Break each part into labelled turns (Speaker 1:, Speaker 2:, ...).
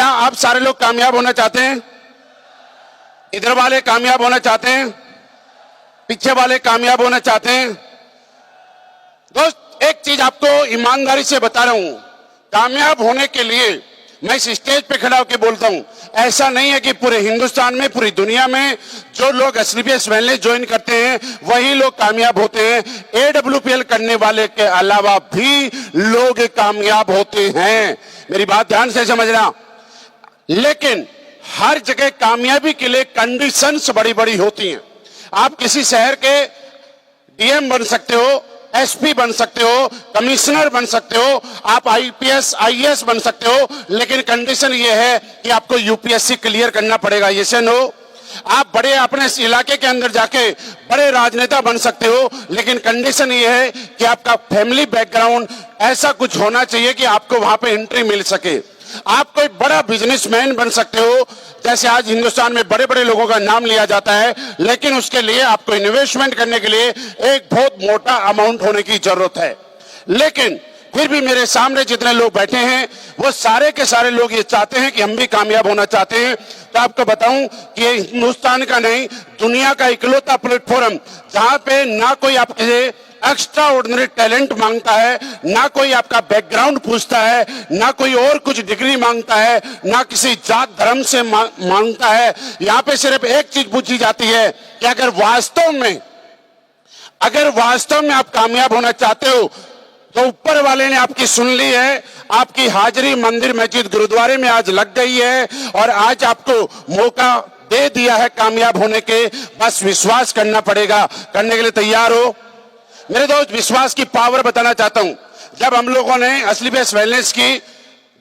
Speaker 1: क्या आप सारे लोग कामयाब होना चाहते हैं? इधर वाले कामयाब होना चाहते हैं? पीछे वाले कामयाब होना चाहते हैं? दोस्त, एक चीज आपको ईमानदारी से बता रहा हूं, कामयाब होने के लिए मैं इस स्टेज पे खड़ा होकर बोलता हूं, ऐसा नहीं है कि पूरे हिंदुस्तान में, पूरी दुनिया में जो लोग एसलीपीएस वेलनेस ज्वाइन करते हैं वही लोग कामयाब होते हैं। एडब्ल्यूपीएल करने वाले के अलावा भी लोग कामयाब होते हैं। मेरी बात ध्यान से समझना। लेकिन हर जगह कामयाबी के लिए कंडीशंस बड़ी बड़ी होती हैं। आप किसी शहर के डीएम बन सकते हो, एसपी बन सकते हो, कमिश्नर बन सकते हो, आप आईपीएस आईएएस बन सकते हो, लेकिन कंडीशन ये है कि आपको यूपीएससी क्लियर करना पड़ेगा। ये से नो। आप बड़े अपने इलाके के अंदर जाके बड़े राजनेता बन सकते हो, लेकिन कंडीशन ये है कि आपका फैमिली बैकग्राउंड ऐसा कुछ होना चाहिए कि आपको वहां पे एंट्री मिल सके। आप कोई बड़ा बिजनेसमैन बन सकते हो, जैसे आज हिंदुस्तान में बड़े बड़े लोगों का नाम लिया जाता है, लेकिन उसके लिए आपको इन्वेस्टमेंट करने के लिए एक बहुत मोटा अमाउंट होने की जरूरत है। लेकिन फिर भी मेरे सामने जितने लोग बैठे हैं वो सारे के सारे लोग ये चाहते हैं कि हम भी कामयाब होना चाहते हैं। तो आपको बताऊं कि ये हिंदुस्तान का नहीं, दुनिया का इकलौता प्लेटफॉर्म जहां पे ना कोई आपके एक्स्ट्रा ऑर्डिनरी टैलेंट मांगता है, ना कोई आपका बैकग्राउंड पूछता है, ना कोई और कुछ डिग्री मांगता है, ना किसी जात धर्म से मांगता है। यहाँ पे सिर्फ एक चीज पूछी जाती है कि अगर वास्तव में आप कामयाब होना चाहते हो तो ऊपर वाले ने आपकी सुन ली है, आपकी हाजिरी मंदिर मस्जिद गुरुद्वारे में आज लग गई है और आज आपको मौका दे दिया है कामयाब होने के। बस विश्वास करना पड़ेगा। करने के लिए तैयार हो? मेरे दोस्त, विश्वास की पावर बताना चाहता हूं। जब हम लोगों ने एसलीपीएस वेलनेस की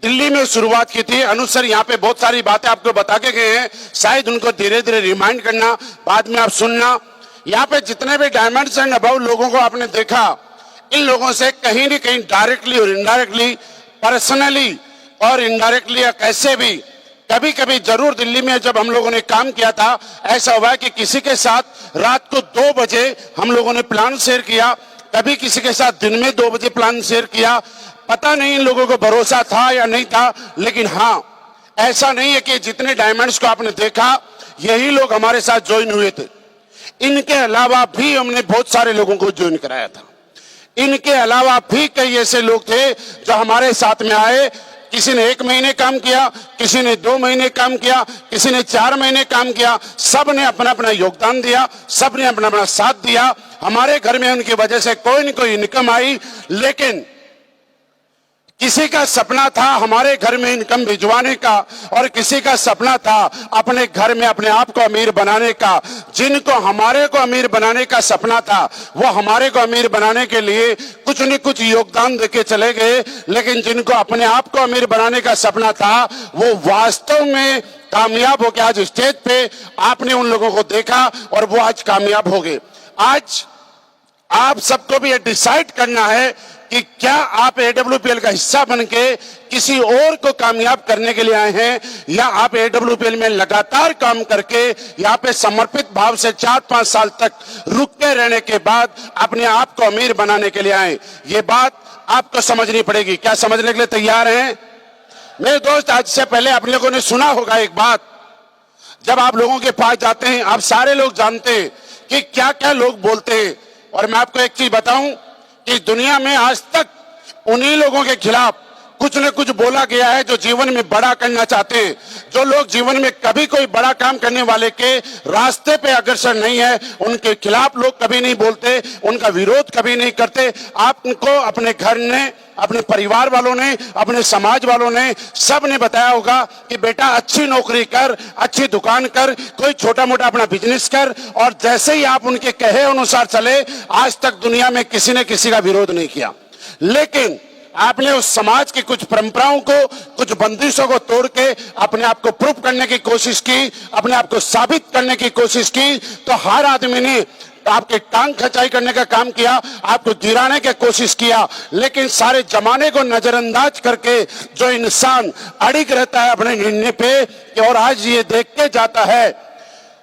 Speaker 1: दिल्ली में शुरुआत की थी, अनुज सर यहाँ पे बहुत सारी बातें आपको बता के गए हैं, शायद उनको धीरे धीरे रिमाइंड करना, बाद में आप सुनना। यहाँ पे जितने भी डायमंड्स एंड अबव लोगों को आपने देखा, इन लोगों से कहीं न कहीं डायरेक्टली और इनडायरेक्टली, पर्सनली और इनडायरेक्टली या कैसे भी, कभी कभी जरूर दिल्ली में जब हम लोगों ने काम किया था, ऐसा हुआ कि किसी के साथ रात को 2 बजे हम लोगों ने प्लान शेयर किया, कभी किसी के साथ दिन में 2 बजे प्लान शेयर किया। पता नहीं इन लोगों को भरोसा था या नहीं था, लेकिन हाँ, ऐसा नहीं है कि जितने डायमंड्स को आपने देखा यही लोग हमारे साथ ज्वाइन हुए थे। इनके अलावा भी हमने बहुत सारे लोगों को ज्वाइन कराया था। इनके अलावा भी कई ऐसे लोग थे जो हमारे साथ में आए। किसी ने 1 महीने काम किया, किसी ने 2 महीने काम किया, किसी ने 4 महीने काम किया। सब ने अपना अपना योगदान दिया, सब ने अपना अपना साथ दिया। हमारे घर में उनकी वजह से कोई न कोई इनकम आई, लेकिन किसी का सपना था हमारे घर में इनकम भिजवाने का, और किसी का सपना था अपने घर में अपने आप को अमीर बनाने का। जिनको हमारे को अमीर बनाने का सपना था वो हमारे को अमीर बनाने के लिए कुछ न कुछ योगदान देके चले गए, लेकिन जिनको अपने आप को अमीर बनाने का सपना था वो वास्तव में कामयाब हो गया। आज स्टेज पे आपने उन लोगों को देखा और वो आज कामयाब हो गए। आज आप सबको भी ये डिसाइड करना है कि क्या आप एडब्ल्यूपीएल का हिस्सा बनके किसी और को कामयाब करने के लिए आए हैं, या आप एडब्ल्यूपीएल में लगातार काम करके यहाँ पे समर्पित भाव से 4-5 साल तक रुक के रहने के बाद अपने आप को अमीर बनाने के लिए आए। ये बात आपको समझनी पड़ेगी। क्या समझने के लिए तैयार हैं? मेरे दोस्त, आज से पहले आप लोगों ने सुना होगा एक बात, जब आप लोगों के पास जाते हैं आप सारे लोग जानते हैं कि क्या क्या लोग बोलते हैं। और मैं आपको एक चीज बताऊं कि दुनिया में आज तक उन्हीं लोगों के खिलाफ कुछ न कुछ बोला गया है जो जीवन में बड़ा करना चाहते हैं। जो लोग जीवन में कभी कोई बड़ा काम करने वाले के रास्ते पे अग्रसर नहीं है, उनके खिलाफ लोग कभी नहीं बोलते, उनका विरोध कभी नहीं करते। आपको अपने घर ने, अपने परिवार वालों ने, अपने समाज वालों ने, सब ने बताया होगा कि बेटा अच्छी नौकरी कर, अच्छी दुकान कर, कोई छोटा मोटा अपना बिजनेस कर, और जैसे ही आप उनके कहे अनुसार चले, आज तक दुनिया में किसी ने किसी का विरोध नहीं किया। लेकिन आपने उस समाज की कुछ परंपराओं को, कुछ बंदिशों को तोड़ के अपने आप को प्रूफ करने की कोशिश की, अपने आप को साबित करने की कोशिश की, तो हर आदमी ने आपके टांग खचाई करने का काम किया, आपको गिराने की कोशिश किया। लेकिन सारे जमाने को नजरअंदाज करके जो इंसान अड़िग रहता है अपने निर्णय पे, और आज ये देख के जाता है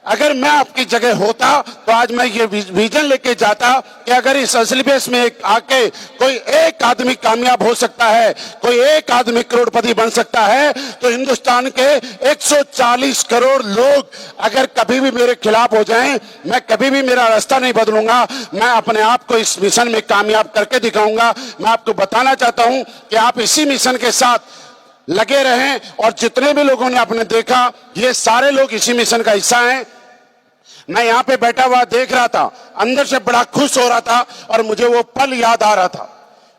Speaker 1: अगर मैं आपकी जगह होता तो आज मैं ये विजन लेके जाता कि अगर इस असली बेस में आके कोई एक आदमी कामयाब हो सकता है, कोई एक आदमी करोड़पति बन सकता है, तो हिंदुस्तान के 140 करोड़ लोग अगर कभी भी मेरे खिलाफ हो जाएं, मैं कभी भी मेरा रास्ता नहीं बदलूंगा। मैं अपने आप को इस मिशन में कामयाब करके दिखाऊंगा। मैं आपको बताना चाहता हूं कि आप इसी मिशन के साथ लगे रहें, और जितने भी लोगों ने आपने देखा ये सारे लोग इसी मिशन का हिस्सा हैं। मैं यहां पे बैठा हुआ देख रहा था, अंदर से बड़ा खुश हो रहा था और मुझे वो पल याद आ रहा था।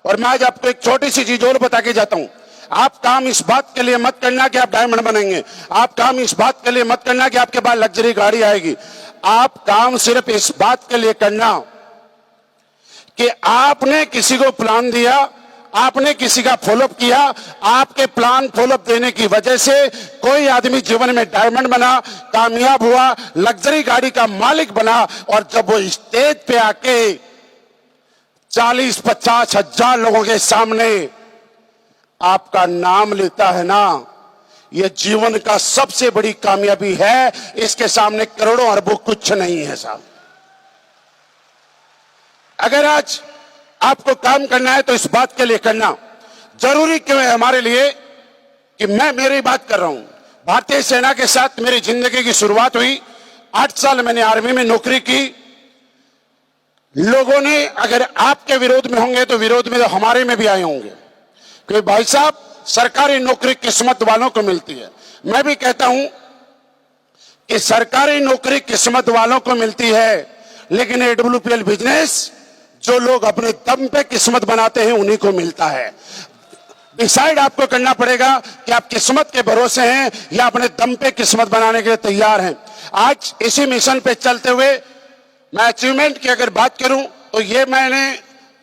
Speaker 1: और मैं आज आपको एक छोटी सी चीज और बता के जाता हूं। आप काम इस बात के लिए मत करना कि आप डायमंड बनेंगे, आप काम इस बात के लिए मत करना कि आपके पास लग्जरी गाड़ी आएगी। आप काम सिर्फ इस बात के लिए करना कि आपने किसी को प्लान दिया, आपने किसी का फॉलोअप किया, आपके प्लान फॉलोअप देने की वजह से कोई आदमी जीवन में डायमंड बना, कामयाब हुआ, लग्जरी गाड़ी का मालिक बना, और जब वो स्टेज पे आके 40-50 हजार लोगों के सामने आपका नाम लेता है ना, ये जीवन का सबसे बड़ी कामयाबी है। इसके सामने करोड़ों अरबों कुछ नहीं है साहब। अगर आज आपको काम करना है तो इस बात के लिए करना जरूरी क्यों है हमारे लिए कि मैं मेरी बात कर रहा हूं। भारतीय सेना के साथ मेरी जिंदगी की शुरुआत हुई। 8 साल मैंने आर्मी में नौकरी की। लोगों ने अगर आपके विरोध में होंगे तो विरोध में तो हमारे में भी आए होंगे, क्योंकि भाई साहब सरकारी नौकरी किस्मत वालों को मिलती है। मैं भी कहता हूं कि सरकारी नौकरी किस्मत वालों को मिलती है, लेकिन AWPL बिजनेस जो लोग अपने दम पे किस्मत बनाते हैं उन्हीं को मिलता है। डिसाइड आपको करना पड़ेगा कि आप किस्मत के भरोसे हैं या अपने दम पे किस्मत बनाने के लिए तैयार हैं। आज इसी मिशन पे चलते हुए मैं अचीवमेंट की अगर बात करूं तो ये मैंने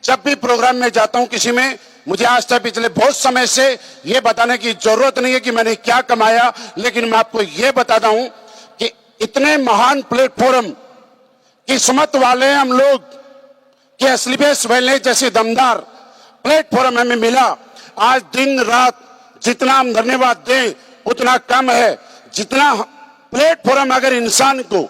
Speaker 1: जब भी प्रोग्राम में जाता हूं किसी में, मुझे आज तक पिछले बहुत समय से ये बताने की जरूरत नहीं है कि मैंने क्या कमाया, लेकिन मैं आपको ये बताता हूं कि इतने महान प्लेटफॉर्म किस्मत वाले हम लोग कि असली बेस वेलनेस जैसे दमदार प्लेटफॉर्म हमें मिला। आज दिन रात जितना हम धन्यवाद दें उतना कम है। जितना प्लेटफॉर्म अगर इंसान को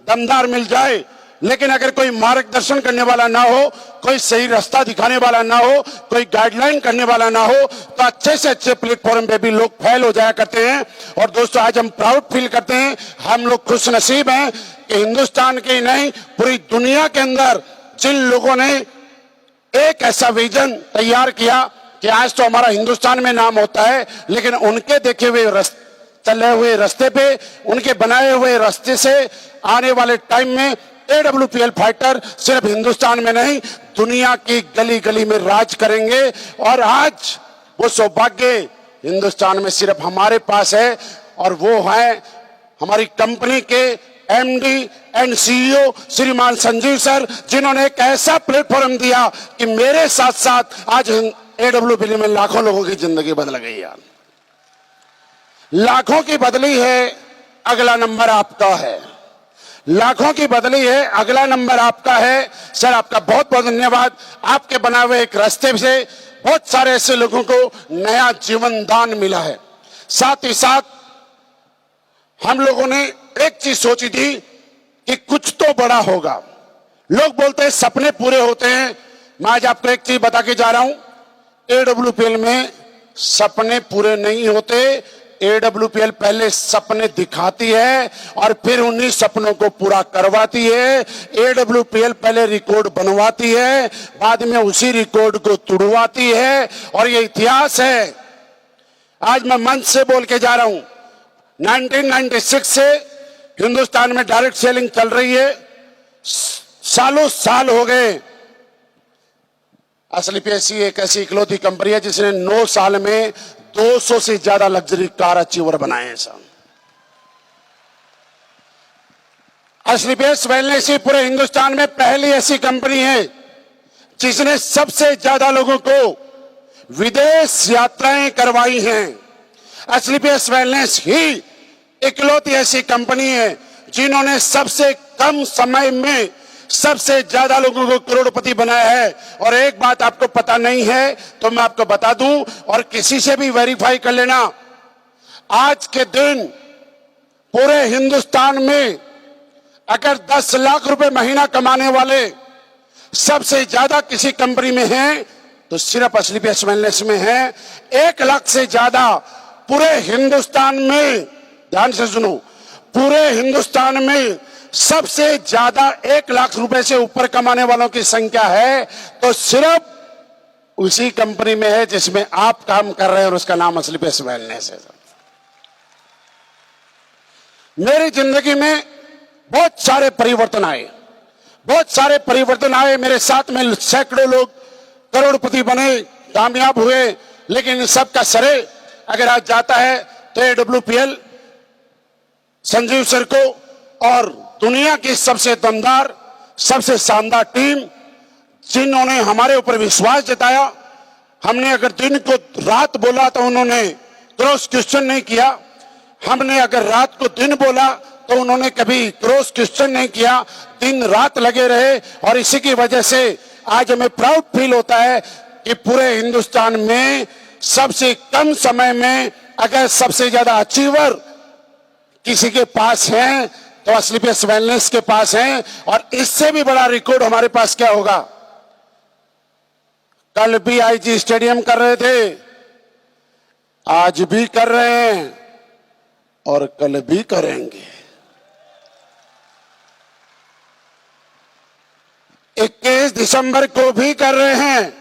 Speaker 1: दमदार मिल जाए, लेकिन अगर कोई मार्गदर्शन करने वाला ना हो, कोई सही रास्ता दिखाने वाला ना हो, कोई गाइडलाइन करने वाला ना हो, तो अच्छे से अच्छे प्लेटफॉर्म पे भी लोग फेल हो जाया करते हैं। और दोस्तों आज हम प्राउड फील करते हैं, हम लोग खुश नसीब हैं कि हिंदुस्तान के ही नहीं पूरी दुनिया के अंदर जिन लोगों ने एक ऐसा विजन तैयार किया कि आज तो हमारा हिंदुस्तान में नाम होता है, लेकिन उनके देखे हुए चले हुए रास्ते पे, उनके बनाए हुए रास्ते से आने वाले टाइम में AWPL फाइटर सिर्फ हिंदुस्तान में नहीं दुनिया की गली गली में राज करेंगे। और आज वो सौभाग्य हिंदुस्तान में सिर्फ हमारे पास है, और वो है हमारी कंपनी के MD एंड CEO श्रीमान संजीव सर, जिन्होंने एक ऐसा प्लेटफॉर्म दिया कि मेरे साथ साथ आज AWPL में लाखों लोगों की जिंदगी बदल गई यार। लाखों की बदली है, अगला नंबर आपका है। लाखों की बदली है, अगला नंबर आपका है। सर आपका बहुत बहुत धन्यवाद। आपके बनाए हुए एक रास्ते से बहुत सारे ऐसे लोगों को नया जीवन दान मिला है। साथ ही साथ हम लोगों ने एक चीज सोची थी कि कुछ तो बड़ा होगा। लोग बोलते हैं सपने पूरे होते हैं, मैं आज आपको एक चीज बता के जा रहा हूं, AWPL में सपने पूरे नहीं होते। AWPL पहले सपने दिखाती है और फिर उन्हीं सपनों को पूरा करवाती है। AWPL पहले रिकॉर्ड बनवाती है, बाद में उसी रिकॉर्ड को तुड़वाती है, और ये इतिहास है। आज मैं मंच से बोल के जा रहा हूं, 1996 से हिंदुस्तान में डायरेक्ट सेलिंग चल रही है, सालों साल हो गए। असली पेशी एक ऐसी इकलौती कंपनी है जिसने 9 साल में 200 से ज्यादा लग्जरी कार अचीवर बनाए हैं साहब। असली बेस वेलनेस ही पूरे हिंदुस्तान में पहली ऐसी कंपनी है जिसने सबसे ज्यादा लोगों को विदेश यात्राएं करवाई हैं। असली बेस वेलनेस ही इकलौती ऐसी कंपनी है जिन्होंने सबसे कम समय में सबसे ज्यादा लोगों को करोड़पति बनाया है। और एक बात आपको पता नहीं है तो मैं आपको बता दूं, और किसी से भी वेरीफाई कर लेना, आज के दिन पूरे हिंदुस्तान में अगर 10 लाख रुपए महीना कमाने वाले सबसे ज्यादा किसी कंपनी में हैं तो सिर्फ एस्क्लेपियस वेलनेस में है। 1 लाख से ज्यादा पूरे हिंदुस्तान में, ध्यान से सुनो, पूरे हिंदुस्तान में सबसे ज्यादा 1 लाख रुपए से ऊपर कमाने वालों की संख्या है तो सिर्फ उसी कंपनी में है जिसमें आप काम कर रहे हैं और उसका नाम एस्क्लेपियस वेलनेस है। मेरी जिंदगी में बहुत सारे परिवर्तन आए, बहुत सारे परिवर्तन आए। मेरे साथ में सैकड़ों लोग करोड़पति बने, कामयाब हुए, लेकिन इन सब का श्रेय अगर आज जाता है तो AWPL, संजीव सर को और दुनिया की सबसे दमदार, सबसे शानदार टीम जिन्होंने हमारे ऊपर विश्वास जताया। हमने अगर दिन को रात बोला तो उन्होंने क्रॉस क्वेश्चन नहीं किया, हमने अगर रात को दिन बोला तो उन्होंने कभी क्रॉस क्वेश्चन नहीं किया, दिन रात लगे रहे। और इसी की वजह से आज हमें प्राउड फील होता है कि पूरे हिंदुस्तान में सबसे कम समय में अगर सबसे ज्यादा अचीवर किसी के पास हैं तो एस्क्लेपियस वेलनेस के पास हैं। और इससे भी बड़ा रिकॉर्ड हमारे पास क्या होगा? कल भी IG स्टेडियम कर रहे थे, आज भी कर रहे हैं और कल भी करेंगे। 21 दिसंबर को भी कर रहे हैं,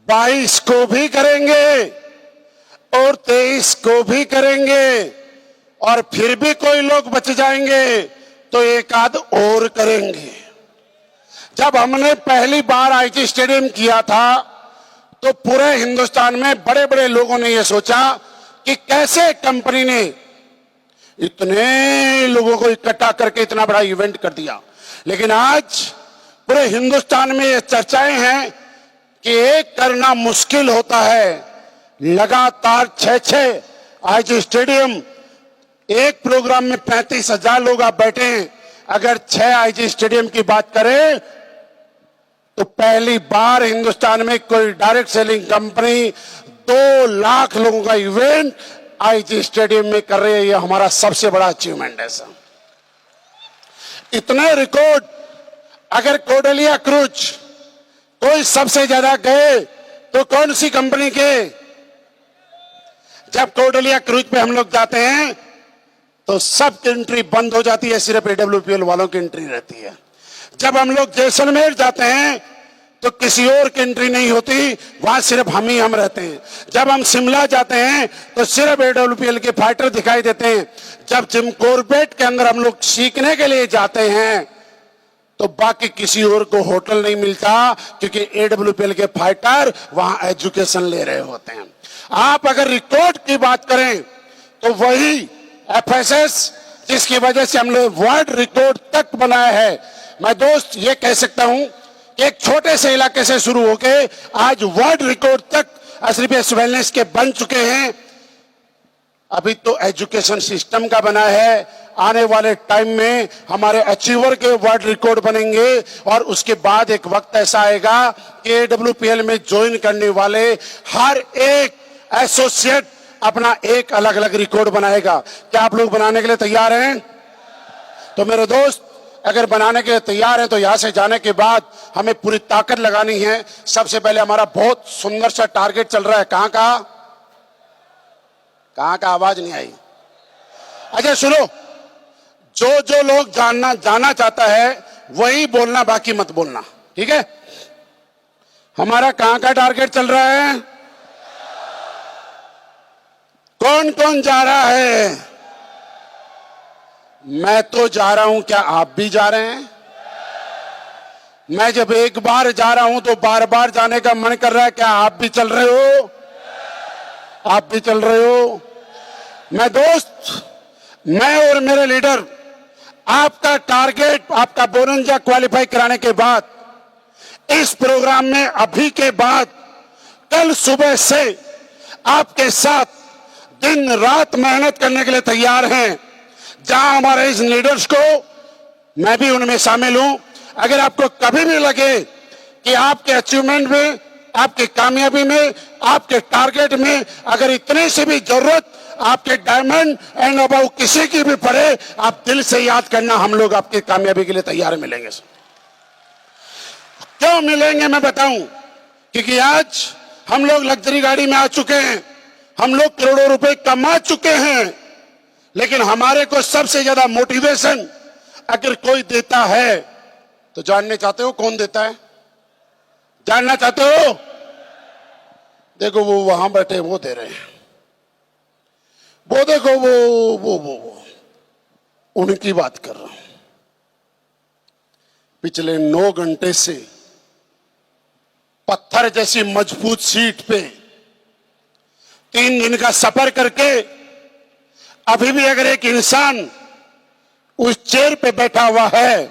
Speaker 1: 22 को भी करेंगे और 23 को भी करेंगे। और फिर भी कोई लोग बच जाएंगे तो एक आध और करेंगे। जब हमने पहली बार IG स्टेडियम किया था तो पूरे हिंदुस्तान में बड़े बड़े लोगों ने यह सोचा कि कैसे कंपनी ने इतने लोगों को इकट्ठा करके इतना बड़ा इवेंट कर दिया। लेकिन आज पूरे हिंदुस्तान में ये चर्चाएं हैं कि एक करना मुश्किल होता है। लगातार 6 IG स्टेडियम, एक प्रोग्राम में 35,000 लोग आप बैठे हैं। अगर 6 IG स्टेडियम की बात करें तो पहली बार हिंदुस्तान में कोई डायरेक्ट सेलिंग कंपनी 2 लाख लोगों का इवेंट IG स्टेडियम में कर रही है। यह हमारा सबसे बड़ा अचीवमेंट है सर। इतने रिकॉर्ड अगर कोडेलिया क्रूज कोई सबसे ज्यादा गए तो कौन सी कंपनी के? जब कोडेलिया क्रूज पे हम लोग जाते हैं तो सबकी एंट्री बंद हो जाती है, सिर्फ AWPL वालों की एंट्री रहती है। जब हम लोग जैसलमेर जाते हैं तो किसी और की एंट्री नहीं होती, वहां सिर्फ हम रहते हैं। जब हम शिमला जाते हैं तो सिर्फ AWPL के फाइटर दिखाई देते हैं। जब जिम कॉर्बेट के अंदर हम लोग सीखने के लिए जाते हैं तो बाकी किसी और को होटल नहीं मिलता, क्योंकि AWPL के फाइटर वहां एजुकेशन ले रहे होते हैं। आप अगर रिकॉर्ड की बात करें तो वही FSS जिसकी वजह से हमने वर्ल्ड रिकॉर्ड तक बनाया है। मैं दोस्त ये कह सकता हूं कि एक छोटे से इलाके से शुरू होके आज वर्ल्ड रिकॉर्ड तक एस्क्लेपियस वेलनेस के बन चुके हैं। अभी तो एजुकेशन सिस्टम का बना है, आने वाले टाइम में हमारे अचीवर के वर्ल्ड रिकॉर्ड बनेंगे। और उसके बाद एक वक्त ऐसा आएगा कि AWPL में ज्वाइन करने वाले हर एक एसोसिएट अपना एक अलग अलग रिकॉर्ड बनाएगा। क्या आप लोग बनाने के लिए तैयार हैं? तो मेरे दोस्त, अगर बनाने के लिए तैयार हैं तो यहां से जाने के बाद हमें पूरी ताकत लगानी है। सबसे पहले हमारा बहुत सुंदर सा टारगेट चल रहा है। कहां का आवाज नहीं आई? अच्छा सुनो, जो लोग जाना चाहता है वही बोलना, बाकी मत बोलना, ठीक है? हमारा कहां का टारगेट चल रहा है? कौन कौन जा रहा है? मैं तो जा रहा हूं, क्या आप भी जा रहे हैं? मैं जब एक बार जा रहा हूं तो बार बार जाने का मन कर रहा है। क्या आप भी चल रहे हो? आप भी चल रहे हो? मैं दोस्त, मैं और मेरे लीडर आपका टारगेट, आपका बोनंजा क्वालिफाई कराने के बाद इस प्रोग्राम में अभी के बाद कल सुबह से आपके साथ दिन रात मेहनत करने के लिए तैयार हैं। जहां हमारे इस लीडर्स को, मैं भी उनमें शामिल हूं, अगर आपको कभी भी लगे कि आपके अचीवमेंट में, आपकी कामयाबी में, आपके टारगेट में अगर इतने से भी जरूरत आपके डायमंड एंड अबव किसी की भी पड़े, आप दिल से याद करना, हम लोग आपकी कामयाबी के लिए तैयार मिलेंगे। क्यों मिलेंगे मैं बताऊं, क्योंकि आज हम लोग लग्जरी गाड़ी में आ चुके हैं, हम लोग करोड़ों रुपए कमा चुके हैं, लेकिन हमारे को सबसे ज्यादा मोटिवेशन अगर कोई देता है तो जानने चाहते हो कौन देता है? जानना चाहते हो? देखो वो वहां बैठे वो दे रहे हैं, वो देखो वो उनकी बात कर रहा हूं। पिछले 9 घंटे से पत्थर जैसी मजबूत सीट पे 3 दिन का सफर करके अभी भी अगर एक इंसान उस चेयर पे बैठा हुआ है,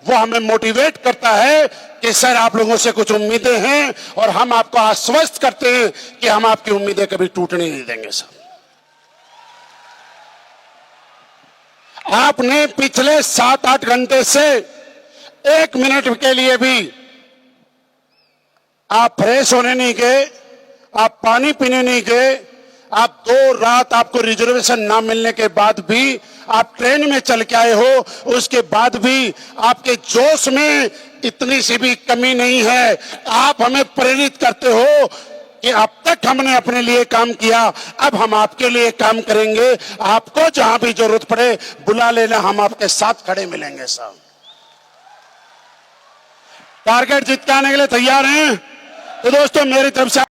Speaker 1: वो हमें मोटिवेट करता है कि सर आप लोगों से कुछ उम्मीदें हैं और हम आपको आश्वस्त करते हैं कि हम आपकी उम्मीदें कभी टूटने नहीं देंगे। सर आपने पिछले 7-8 घंटे से 1 मिनट के लिए भी आप फ्रेश होने नहीं गए, आप पानी पीने नहीं गए, आप 2 रात आपको रिजर्वेशन ना मिलने के बाद भी आप ट्रेन में चल के आए हो, उसके बाद भी आपके जोश में इतनी सी भी कमी नहीं है। आप हमें प्रेरित करते हो कि अब तक हमने अपने लिए काम किया, अब हम आपके लिए काम करेंगे। आपको जहां भी जरूरत पड़े बुला लेना, हम आपके साथ खड़े मिलेंगे। साहब टारगेट जिताने के लिए तैयार हैं? तो दोस्तों मेरी तरफ से